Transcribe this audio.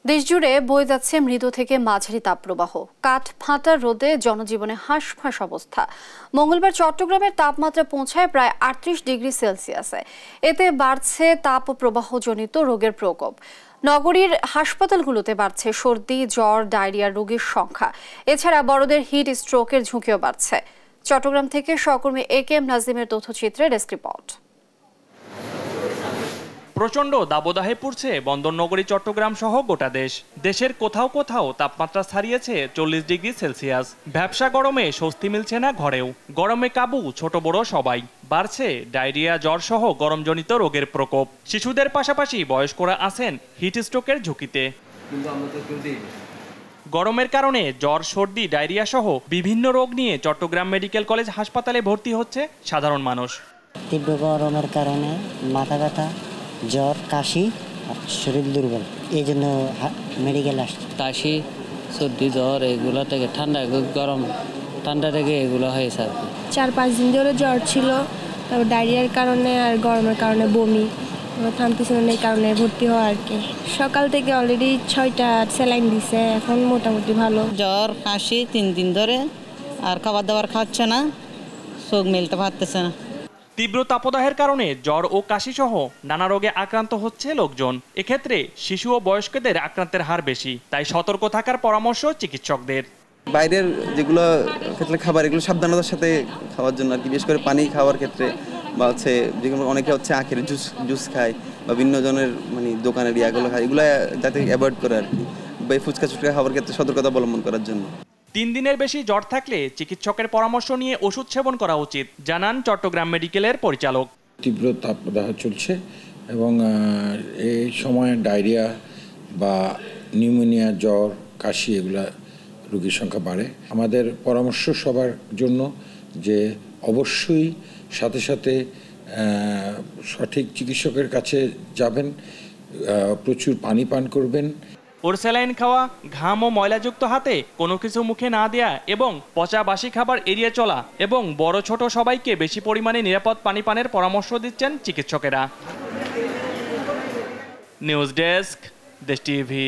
দেশজুড়ে বয়ে যাচ্ছে মৃদু থেকে মাঝারি তাপপ্রবাহ। কাঠ ফাটার রোদে জনজীবনে হাঁসফাঁস অবস্থা। মঙ্গলবার চট্টগ্রামের তাপমাত্রা পৌঁছায় প্রায় ৩৮ ডিগ্রি সেলসিয়াসে। এতে বাড়ছে তাপপ্রবাহজনিত রোগের প্রকোপ। নগরীর হাসপাতালগুলোতে বাড়ছে সর্দি, জ্বর, ডায়রিয়ার রোগীর সংখ্যা। এছাড়া বড়দের হিট স্ট্রোকের ঝুঁকিও বাড়ছে। চট্টগ্রাম থেকে সহকর্মী AK-M নাজিমের তথ্যচিত্রে ডেস্ক রিপোর্ট। প্রচণ্ড দাবদাহে পড়ছে বন্দরনগরী চট্টগ্রাম সহ গোটা দেশ। দেশের কোথাও কোথাও তাপমাত্রা ছাড়িয়েছে 40 ডিগ্রি সেলসিয়াস। ভ্যাপসা গরমে স্বস্তি মিলছে না ঘরেও। গরমে কাবু ছোট বড় সবাই। বাড়ছে ডায়রিয়া, জ্বর সহ গরমজনিত রোগের প্রকোপ। শিশুদের পাশাপাশি বয়স্করা আছেন হিট স্ট্রোকের ঝুঁকিতে। গরমের কারণে জ্বর, সর্দি, ডায়রিয়া সহ বিভিন্ন রোগ নিয়ে চট্টগ্রাম মেডিকেল কলেজ হাসপাতালে ভর্তি হচ্ছে সাধারণ মানুষ। তীব্র গরমের কারণে মাথা ব্যথা, জ্বর, কাশি আর শরীর দুর্বল, এই জন্য মেডিকেল আসছে। কাশি, সর্দি, জ্বর এগুলো থেকে ঠান্ডা থেকে এগুলো হয়েছে আর কি। 4-5 দিন ধরে জ্বর ছিল, তারপর ডায়রিয়ার কারণে আর গরমের কারণে বমি, থামতেছিল না, এই কারণে ভর্তি হওয়া আর কি। সকাল থেকে অলরেডি 6টা স্যালাইন দিছে, এখন মোটামুটি ভালো। জ্বর, কাশি 3 দিন ধরে, আর খাবার দাবার খাচ্ছে না, চোখ মেলতে পারতেছে না। তীব্র তাপদাহের কারণে জ্বর ও কাশি সহ নানা রোগে আক্রান্ত হচ্ছে লোকজন। এক্ষেত্রে শিশু ও বয়স্কদের আক্রান্তের হার বেশি, তাই সতর্ক থাকার পরামর্শ চিকিৎসকদের। বাইরের যেগুলো ক্ষেত্রে খাবার, এগুলো সাবধানতার সাথে খাওয়ার জন্য আর কি, বিশেষ করে পানি খাওয়ার ক্ষেত্রে, বা হচ্ছে যেগুলো অনেকে হচ্ছে আখের জুস খায় বা ভিন্ন জনের দোকানের ইয়াগুলো খায়, এগুলো যাতে অ্যাভয়েড করে আর কি, বা ফুচকা খাওয়ার ক্ষেত্রে সতর্কতা অবলম্বন করার জন্য। 3 দিনের বেশি জ্বর থাকলে চিকিৎসকের পরামর্শ নিয়ে ওষুধ সেবন করা উচিত, জানান চট্টগ্রাম মেডিকেলের পরিচালক। তীব্র তাপদাহ চলছে এবং এই সময় ডায়রিয়া বা নিউমোনিয়া, জ্বর, কাশি এগুলা রোগীর সংখ্যা বাড়ে। আমাদের পরামর্শ সবার জন্য যে অবশ্যই সাথে সাথে সঠিক চিকিৎসকের কাছে যাবেন, প্রচুর পানি পান করবেন। স্যালাইন খাওয়া, ঘাম ও ময়লাযুক্ত হাতে কোনো কিছু মুখে না দেয়া এবং পচা বাসি খাবার এড়িয়ে চলা এবং বড় ছোট সবাইকে বেশি পরিমাণে নিরাপদ পানি পানের পরামর্শ দিচ্ছেন চিকিৎসকেরা। নিউজ ডেস্ক, দেশ টিভি।